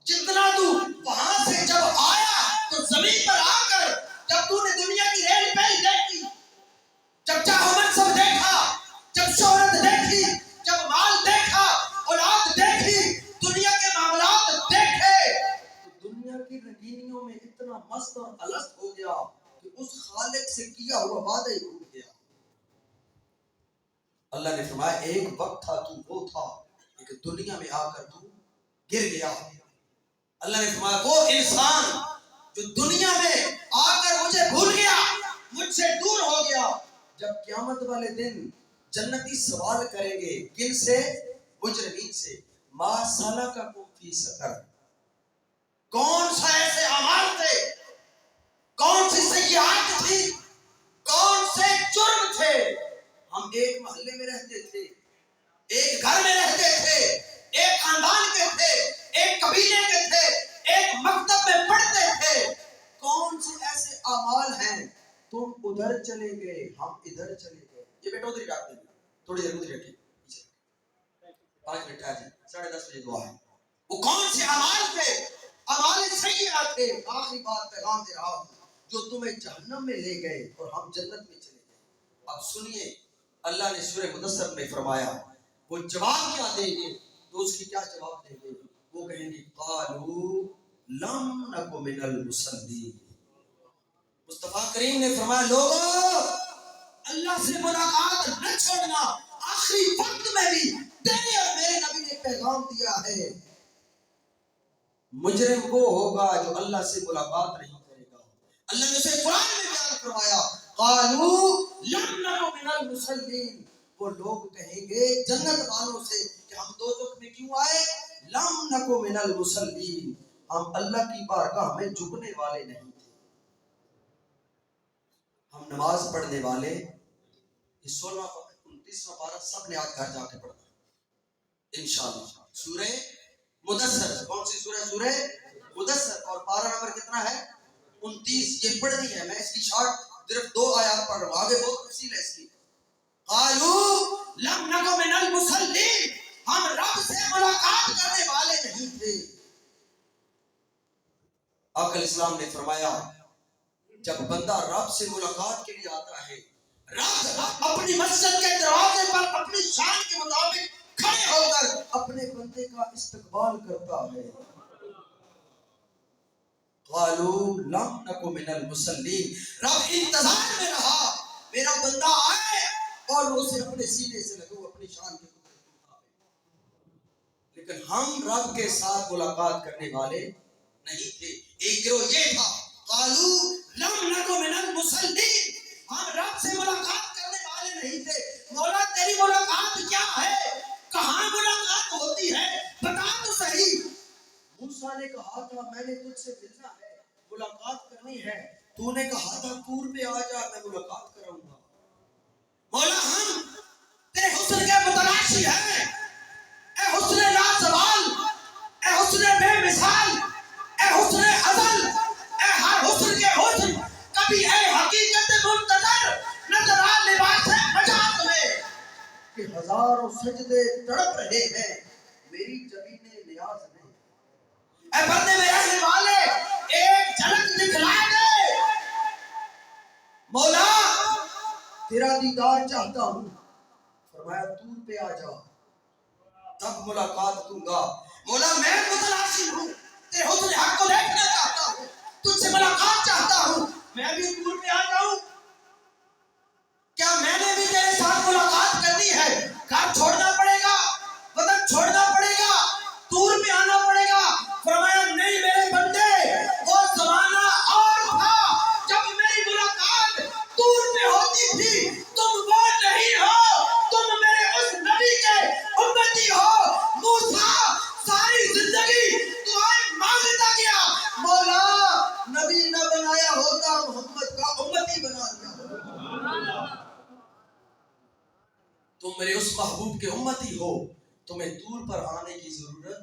جتنا تو وہاں سے جب آیا تو زمین پر آ کر جب تو نے دنیا کی ریل پہ دیکھی، جب چاہو منصب دیکھا، جب شہرت دیکھی، جب مال دیکھا، اولاد دیکھی، دنیا کے معاملات دیکھے تو دنیا کی رنگینیوں میں اتنا مست اور الست ہو گیا کہ اس خالق سے کیا ہوا وعدہ ہی بھول گیا۔ اللہ نے فرمایا ایک وقت تھا تو وہ تھا لیکن دنیا میں آ کر تو گر گیا۔ اللہ نے فرمایا وہ انسان جو دنیا میں آ کر مجھے بھول گیا، مجھ سے دور ہو گیا، جب قیامت والے دن جنتی سوال کریں گے کن سے؟ مجرمین سے، ما سلککم فی سقر، کون سا ایسے اعمال تھے، کون سی سیئات تھی، کون سے جرم تھے؟ ہم ایک محلے میں رہتے تھے، ایک گھر میں رہتے تھے، ایک خاندان کے تھے، ایک قبیلے کے تھے، ایک مکتب میں پڑھتے تھے، کون سے ایسے اعمال ہیں تم ادھر چلے گئے ہم ادھر چلے گئے؟ یہ بیٹا ادھر ہی رکھ دیں، تھوڑی دیر ادھر رکھیں، 5 منٹ آ جائیں، 10:30 بجے دعا ہے۔ وہ کون سے اعمال تھے؟ اعمال سیئات تھے۔ آخری بات پیغام دے رہا ہوں، جو تمہیں جہنم میں لے گئے اور ہم جنت میں چلے گئے۔ اب سنیے اللہ نے سورہ مدثر میں فرمایا وہ جواب کیا دیں گے، تو اس کی کیا جواب دیں گے؟ وہ کہیں گے قالوا لم نک من المصلین۔ مصطفیٰ کریم نے فرمایا لوگوں اللہ سے ملاقات نہ چھوڑنا، آخری وقت میں بھی تیرے اور میرے نبی نے پیغام دیا ہے مجرم وہ ہوگا جو اللہ سے ملاقات نہیں کرے گا۔ اللہ نے اسے قرآن میں بیان فرمایا قالوا لم نک من المصلین، وہ لوگ کہیں گے جنت والوں سے کہ ہم دوزخ میں کیوں آئے؟ لم نک من المصلین، ہم اللہ کی بارگاہ میں جھکنے والے نہیں تھے، ہم نماز پڑھنے والے۔ یہ 16-29 پارہ سب نے آج گھر جا کے پڑھنا انشاءاللہ۔ سورہ مدثر، کون سی سورہ؟ سورہ مدثر، اور پارہ نمبر کتنا ہے؟ 29۔ یہ پڑھنی ہے، میں اس کی شارٹ صرف 2 آیات پڑھ رہا ہوں، آگے بہت تفصیل ہے اس کی۔ قالوا لم نک من المصلین، ہم رب سے ملاقات کرنے والے نہیں تھے۔ آقا علیہ السلام نے فرمایا جب بندہ رب سے ملاقات کے لیے آتا ہے، رب اپنی مسجد کے دروازے پر اپنی شان کے مطابق کھڑے ہو کر اپنے بندے کا استقبال کرتا ہے۔ قالوا لم نک من المصلین، رب انتظار میں رہا میرا بندہ آئے اور اسے اپنے سینے سے لگے، وہ اپنی شان کے مطابق۔ لیکن ہم رب کے ساتھ ملاقات کرنے والے نہیں تھے۔ ایک گروہ یہ تھا قالوا لم نک من المصلین، ہم رب سے ملاقات کرنے والے نہیں تھے۔ مولا تیری ملاقات کیا ہے؟ کہاں ملاقات ہوتی ہے؟ بتا تو صحیح۔ موسیٰ نے کہا تھا میں نے تجھ سے ملنا ہے، ملاقات کرنی ہے، تو نے کہا تھا طور پہ آ جا میں ملاقات کراؤں گا۔ مولا ہم تیرے حسن کے متلاشی ہیں، اے حسن لازوال، اے حسن بے مثال، اے حسن ازل، اے ہر حسن کے حسن، کبھی اے حقیقت منتظر نظر آ لباس مجاز میں کہ ہزاروں سجدے تڑپ رہے ہیں میری جبین نیاز میں۔ اے بندے میں رہنے والے ایک جھلک دکھلا دے، مولا تیرا دیدار چاہتا ہوں۔ فرمایا طور پہ آ جا تب ملاقات دوں گا۔ مولا میں متلاشی ہوں، تیرے حسن حق کو دیکھنا چاہتا ہوں، تجھ سے ملاقات چاہتا ہوں، میں بھی طور پہ آ جاؤں؟ کیا میں نے بھی تیرے ساتھ ملاقات کرنی ہے؟ گھر چھوڑنا پڑے گا، وطن چھوڑنا پڑے گا، طور پہ آنا پڑے گا؟ فرمایا نہیں میرے بندے، وہ زمانہ اور تھا جب میری ملاقات طور پہ ہوتی تھی، تم وہ نہیں ہو، تم میرے اس نبی کے تم میرے اس محبوب کے امتی ہو، تمہیں دور پر آنے کی ضرورت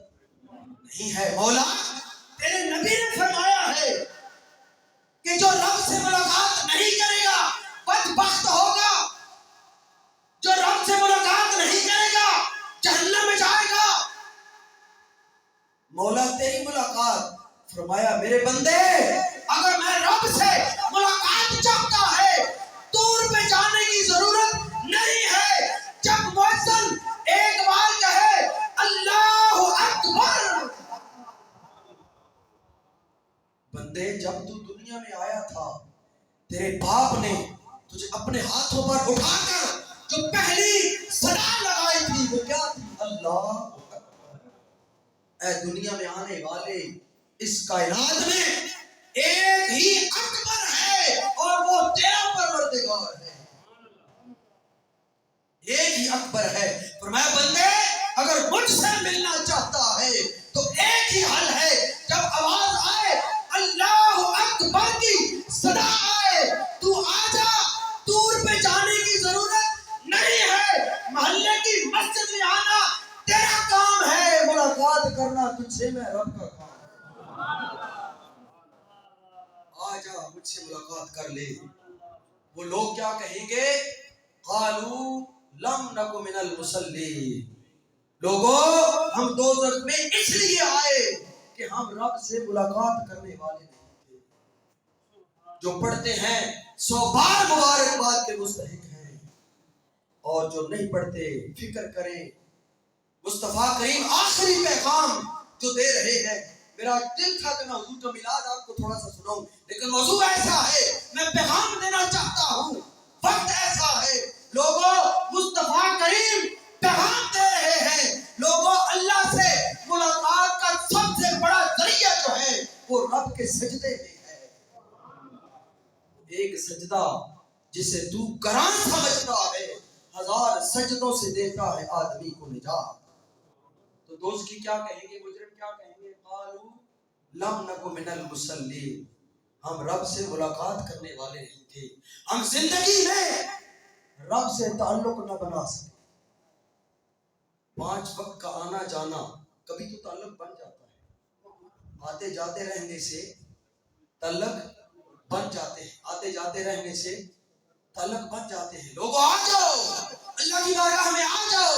نہیں ہے۔ مولا تیرے نبی نے فرمایا ہے کہ جو رب سے ملاقات نہیں کرے گا بدبخت ہوگا، جو رب سے ملاقات نہیں کرے گا جہنم میں جائے گا۔ مولا تیری ملاقات، فرمایا میرے بندے اگر میں رب سے ملاقات چاہتا ہے دور پہ جانے کی ضرورت نہیں ہے۔ جب مؤذن ایک بار کہے اللہ اکبر، بندے جب تو دنیا میں آیا تھا تیرے باپ نے تجھے اپنے ہاتھوں پر اٹھا کر جو پہلی صدا لگائی تھی وہ کیا تھی؟ اللہ اکبر۔ اے دنیا میں آنے والے، اس کائنات میں ایک ہی اکبر ہے اور وہ تیرا پروردگار ہے، ایک ہی اکبر ہے۔ فرمایا بندے اگر مجھ سے ملنا چاہتا ہے تو ایک ہی حل ہے، جب آواز آئے اللہ اکبر کی صدا آئے تو آ جا، دور پہ جانے کی ضرورت نہیں ہے۔ محلے کی مسجد میں آنا تیرا کام ہے، ملاقات کرنا تجھ سے میں رب کا کام ہے۔ آ جا مجھ سے ملاقات کر لے۔ وہ لوگ کیا کہیں گے؟ قالوا لم نک من المصلین، لوگوں ہم دوزخ میں اس لیے آئے کہ ہم رب سے ملاقات کرنے والے نہیں تھے۔ جو پڑھتے ہیں 100 بار مبارکباد کے مستحق ہیں، اور جو نہیں پڑھتے فکر کریں۔ مصطفیٰ کریم آخری پیغام جو دے رہے ہیں، میرا دل تھا کہ میں حضور کا میلاد آپ کو تھوڑا سا سناؤں، لیکن موضوع ایسا ہے میں پیغام دینا چاہتا ہوں، وقت ایسا ہے۔ لوگوں مصطفیٰ کریم پیغام دے رہے ہیں، لوگوں اللہ سے ملاقات کا سب سے بڑا ذریعہ جو ہے وہ رب کے سجدے میں ہے۔ ایک سجدہ جسے تو گران سمجھتا ہے 1000 سجدوں سے دیتا ہے آدمی کو نجات۔ تو دوست کی کیا کہیں گے، مجرم کیا کہیں گے؟ قالوا لم نک من المصلین، ہم رب سے ملاقات کرنے والے نہیں تھے، ہم زندگی میں رب سے تعلق نہ بنا سکے۔ 5 وقت کا آنا جانا کبھی تو تعلق بن جاتا ہے، آتے جاتے رہنے سے تعلق بن جاتے ہیں، آتے جاتے رہنے سے تعلق بن جاتے ہیں۔ لوگوں آ جاؤ اللہ کی بارگاہ میں، آ جاؤ،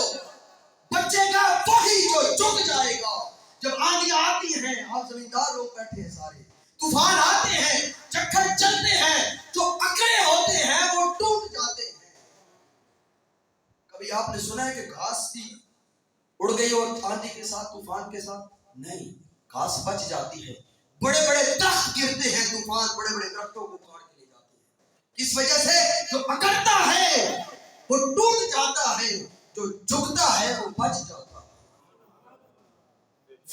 بچے کا وہی جو جھک جائے گا۔ جب آندیاں آتی ہیں، آپ زمیندار لوگ بیٹھے ہیں سارے، طوفان آتے ہیں، چکر چلتے ہیں، جو اکڑے ہوتے ہیں وہ ٹوٹ جاتے ہیں۔ کبھی آپ نے سنا ہے کہ گھاس کی اڑ گئی اور آندھی کے ساتھ طوفان کے ساتھ؟ نہیں، گھاس بچ جاتی ہے۔ بڑے بڑے درخت گرتے ہیں، طوفان بڑے بڑے درختوں کو اکھاڑ کے لے جاتے ہیں۔ اس وجہ سے جو اکڑتا ہے وہ ٹوٹ جاتا ہے، جو جھکتا ہے وہ بچ جاتا ہے۔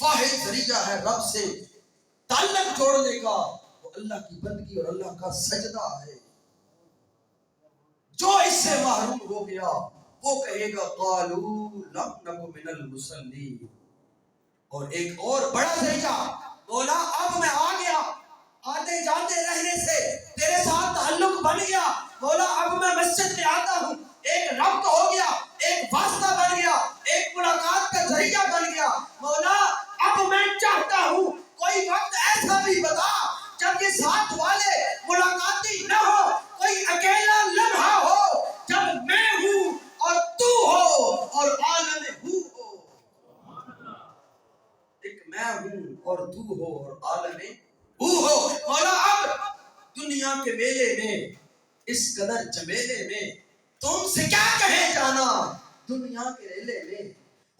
واحد ذریعہ ہے رب سے تعلق جوڑنے کا وہ اللہ کی بندگی اور اللہ کا سجدہ ہے۔ جو اس سے محروم ہو گیا وہ کہے گا قالوا لم نک من المصلین۔ اور ایک اور بڑا ذریعہ، مولا اب میں آ گیا، آتے جاتے رہنے سے تیرے ساتھ تعلق بن گیا، مولا اب میں مسجد میں آتا ہوں، ایک ربط ہو گیا، ایک واسطہ بن گیا، ایک ملاقات کا ذریعہ بن گیا۔ مولا اب میں چاہتا ہوں کوئی وقت ایسا بھی بتا جب یہ ساتھ والے ملاقاتی نہ ہو، کوئی اکیلا لمحہ ہو جب میں ہوں اور تو ہو اور عالم ہو ہو۔ ایک میں ہوں اور تو ہو اور عالم ہو ہو۔ مولا اب دنیا کے میلے میں، اس قدر جمیلے میں تم سے کیا کہے جانا، دنیا کے ریلے میں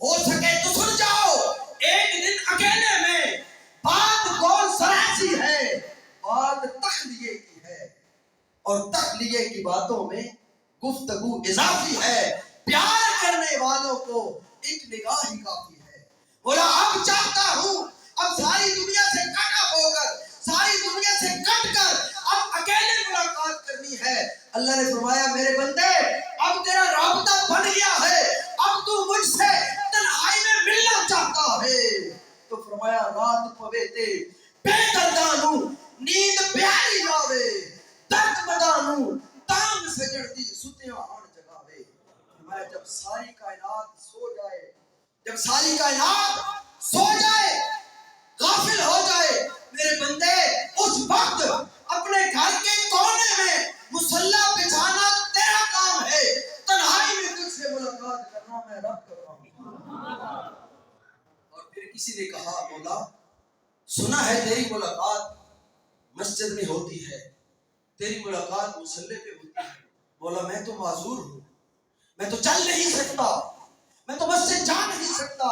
ہو سکے تو سن جاؤ ایک دن اکیلے میں۔ بات کون سرائسی ہے، بات تخلیے کی ہے، اور تخلیے کی باتوں میں گفتگو اضافی ہے۔ پیار کرنے والوں کو ایک نگاہ ہی کافی ہے۔ بولا اب چاہتا ہوں اب ساری دنیا سے کٹا ہو کر، ساری دنیا سے کٹ کر اب اکیلے ملاقات کرنی ہے۔ اللہ نے فرمایا میرے بندے اب تیرا رابطہ بن گیا ہے، اب تو مجھ سے تنہائی میں ملنا چاہتا ہے۔ تو فرمایا رات پوے تے بے دردانو نیند پیاری آوے، درد مدانو تانگ سجڑ دی ستیاں آن جگاوے۔ فرمایا جب جب ساری کائنات سو جائے غافل ہو جائے میرے بندے اس وقت اپنے گھر کے کونے میں مصلی بچھانا تیرا کام ہے. تنہائی میں تجھ سے ملاقات کرنا میں رب کا کام. اور پھر کسی نے کہا مولا سنا ہے تیری ملاقات مسجد میں ہوتی ہے, تیری ملاقات مصلی پہ ہوتی ہے. مولا میں تو معذور ہوں, میں تو چل نہیں سکتا, میں تو مسجد جا نہیں سکتا,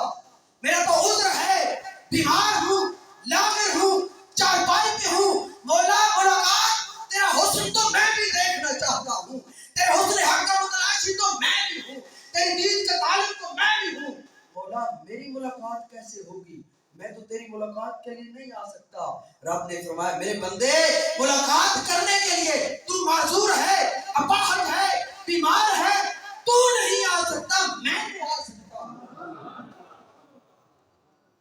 میرا تو عذر ہے, بیمار ہوں, لاغر ہوں, چارپائی پہ ہوں. مولا ملاقات تیرا حسن تو میں بھی دیکھنا چاہتا ہوں, تیرے حسن حق کا متلاشی تو میں بھی ہوں, تیری دین کا طالب تو میں بھی ہوں. مولا میری ملاقات کیسے ہوگی, میں تو تیری ملاقات کے لیے نہیں آ سکتا. رب نے فرمایا میرے بندے ملاقات کرنے کے لیے تو معذور ہے, اپاہج ہے, بیمار ہے, تو نہیں آ سکتا, میں تو آ سکتا.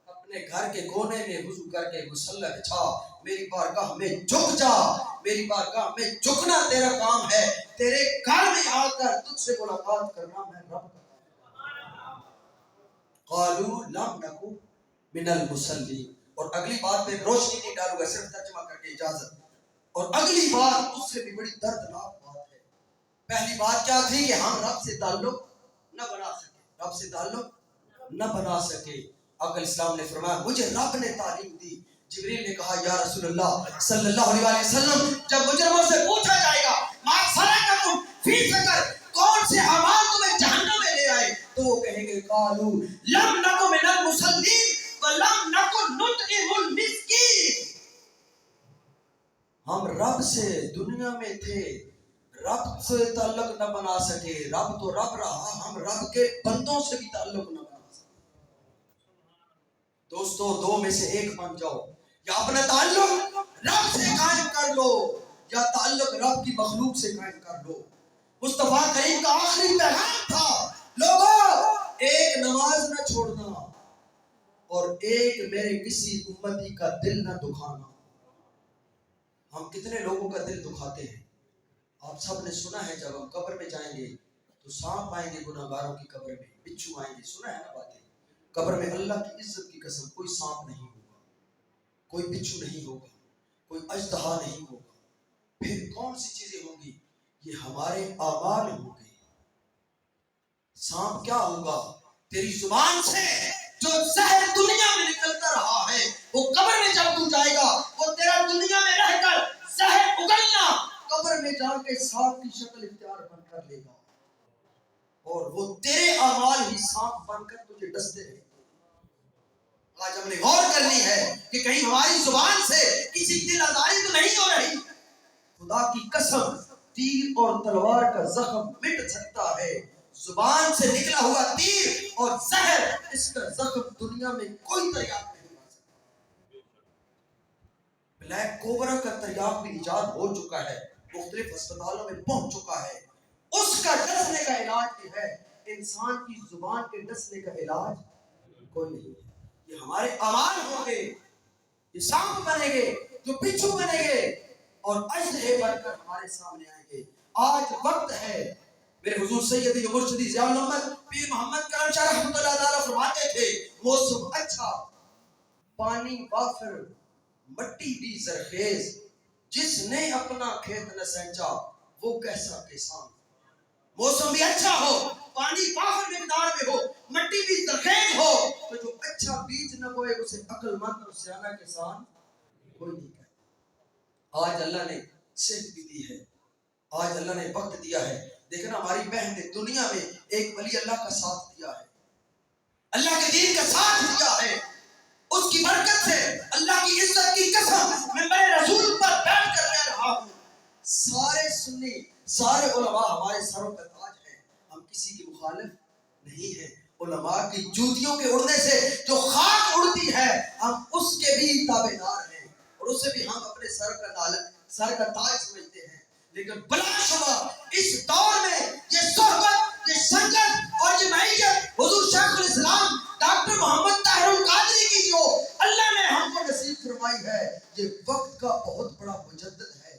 اپنے گھر کے کونے میں وضو کر کے مصلی بچھا, میری بارگاہ میں جھک جا, میری بارگاہ میں جھکنا تیرا کام ہے. تیرے گھر میں آ کر تجھ سے ملاقات کرنا میں رب کا. قالوا لم نکن من المصلین. اور اگلی بات میں روشنی نہیں ڈالوں گا, صرف ترجمہ کر کے اجازت. اور اگلی بات اس سے بھی بڑی دردناک بات ہے. پہلی بات کیا تھی کہ ہم رب سے تعلق نہ بنا سکے, رب سے تعلق نہ بنا سکے. آقا اسلام نے فرمایا مجھے رب نے تعلیم دی. جبریل نے کہا یا رسول اللہ صلی اللہ علیہ وسلم جب مجرموں سے پوچھا جائے گا ما سلککم فی سقر, کون سے اعمال تمہیں جہنم میں لے آئے, تو وہ کہیں گے قالوا لم نکن من المصلین ولم نکن نطعم المسکین. ہم رب سے دنیا میں تھے, رب سے تعلق نہ بنا سکے, رب تو رب رہا, ہم رب کے بندوں سے بھی تعلق نہ بنا سکے. دوستو دو میں سے ایک بن جاؤ, یا اپنا تعلق رب سے قائم کر لو یا تعلق رب کی مخلوق سے قائم کر لو. مصطفیٰ کریم کا آخری پیغام تھا لوگوں ایک نماز نہ چھوڑنا اور ایک میرے کسی امتی کا دل نہ دکھانا. ہم کتنے لوگوں کا دل دکھاتے ہیں. آپ سب نے سنا ہے جب ہم قبر میں جائیں گے تو سانپ آئیں گے گناہگاروں کی قبر میں, بچھو آئیں گے, سنا ہے نا باتیں. قبر میں اللہ کی عزت کی قسم کوئی سانپ نہیں ہوگا, کوئی بچھو نہیں ہوگا, کوئی اژدہا نہیں ہوگا. پھر کون سی چیزیں ہوں گی, یہ ہمارے اعمال ہوں گے. سانپ کیا ہوگا, تیری زبان سے جو زہر دنیا میں نکلتا رہا ہے وہ قبر میں جب تو جائے گا وہ تیرا دنیا میں رہ کر زہر اگلنا قبر میں جا کے سانپ کی شکل اختیار بن کر لے گا, اور وہ تیرے اعمال ہی سانپ بن کر تجھے ڈستے رہے. آج ہم نے غور کرنی ہے کہ کہیں ہماری زبان سے کسی کی دل آزاری تو نہیں ہو رہی. خدا کی قسم تیر اور تلوار کا زخم مٹ سکتا ہے, زبان سے نکلا ہوا تیر اور زہر اس کا زخم دنیا میں کوئی تریاق نہیں بن سکتا. بلیک کوبرا کا تریاق بھی ایجاد ہو چکا ہے, مختلف اسپتالوں میں پہنچ چکا ہے. اس کا ڈسنے کا علاج کیا ہے, انسان کی زبان کے ڈسنے کا علاج کوئی نہیں ہے. یہ ہمارے اعمال ہوں گے, یہ سانپ بنے گے, جو بچھو بنے گے اور اژدہے بن کر ہمارے سامنے آئیں گے. آج وقت ہے, میرے حضور سیدی مرشدی ضیاء الحمد پیر محمد کرم شاہ رحمۃ اللہ تعالیٰ فرماتے تھے موسم اچھا, پانی وافر, مٹی بھی زرخیز, جس نے اپنا کھیت نہ سینچا وہ کیسا کسان. موسم بھی اچھا ہو, پانی وافر مقدار میں ہو, مٹی بھی زرخیز ہو, تو جو اچھا بیج نہ بوئے اسے عقل مند اور سیانہ کسان کوئی نہیں کہتا. آج اللہ نے صحت بھی دی ہے, آج اللہ نے وقت دیا ہے. دیکھنا ہماری بہن نے دنیا میں ایک ولی اللہ کا ساتھ دیا ہے, اللہ کے دین کا ساتھ دیا ہے. اس کی برکت سے اللہ کی عزت کی قسم میں میرے رسول پر بیٹھ کر کہہ رہا ہوں, سارے سنی سارے علماء ہمارے سروں کا تاج ہیں, ہم کسی کی مخالف نہیں ہیں. علماء کی جوتیوں کے اڑنے سے جو خاک اڑتی ہے ہم اس کے بھی تابعدار ہیں, اور اسے بھی ہم اپنے سر کا تاج سمجھتے ہیں. لیکن بلا شبہ اس دور میں یہ صحبت, یہ سنگت اور یہ معیت حضور شیخ الاسلام ڈاکٹر محمد طاہر القادری کی جو اللہ نے ہم کو نصیب فرمائی ہے, یہ وقت کا بہت بڑا مجدد ہے.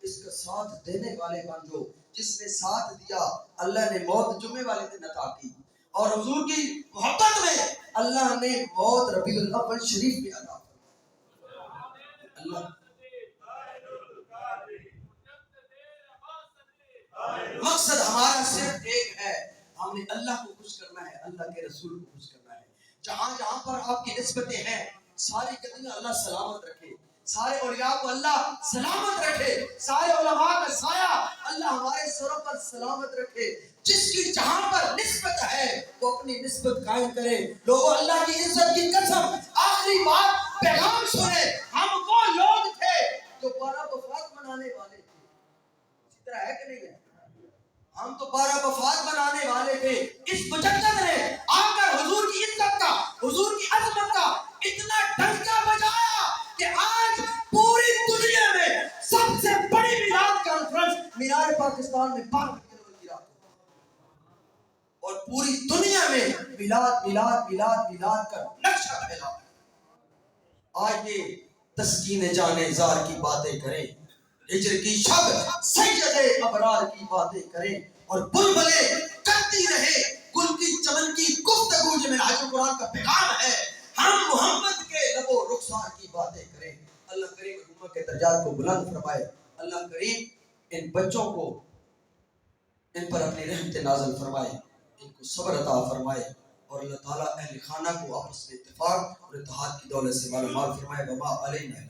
اس کا ساتھ دینے والے بن جو, جس نے ساتھ دیا اللہ نے موت جمعے والے دن عطا کی, اور حضور کی محبت میں اللہ نے موت ربیع الاول شریف میں عطا فرمائی. اللہ مقصد ہمارا صرف ایک ہے، ہم نے اللہ کو خوش کرنا ہے، اللہ کے رسول کو خوش کرنا ہے. جہاں جہاں پر آپ کی نسبتیں ہیں ساری گدیاں اللہ سلامت رکھے، سارے اولیاء کو اللہ سلامت رکھے، سارے علماء کا سایہ اللہ ہمارے سروں پر سلامت رکھے. جس کی جہاں پر نسبت ہے وہ اپنی نسبت قائم کرے. لوگوں اللہ کی عزت کی قسم آخری بات پیغام سنے، ہم وہ لوگ تھے جو 12 وفات منانے والے تھے. اسی طرح ہے کہ نہیں ہے؟ ہم تو 12 وفات بنانے والے تھے. اس مجدد نے آ کر حضور کی عزت کا، حضور کی عظمت کا اتنا ڈنکا بجایا کہ آج پوری دنیا میں سب سے بڑی میلاد کانفرنس مینار پاکستان میں 12 کی رات اور پوری دنیا میں میلاد میلاد میلاد میلاد کا نقشہ پھیلا. آج یہ تسکین جانے زار کی باتیں کریں، ہجر کی شب سید ابرار کی باتیں کریں، اور بلبلیں کرتی رہے گل کی چمن کی گفتگو. جو منہاج القرآن کا پیغام ہے، ہم محمد کے لب و رخسار کی باتیں کریں. اللہ کریم امت کے درجات کو بلند فرمائے. اللہ کریم ان بچوں کو ان پر اپنی رحمت نازل فرمائے، ان کو صبر عطا فرمائے، اور اللہ تعالیٰ اہل خانہ کو آپس میں اتفاق اور اتحاد کی دولت سے مالا مال فرمائے. وما علینا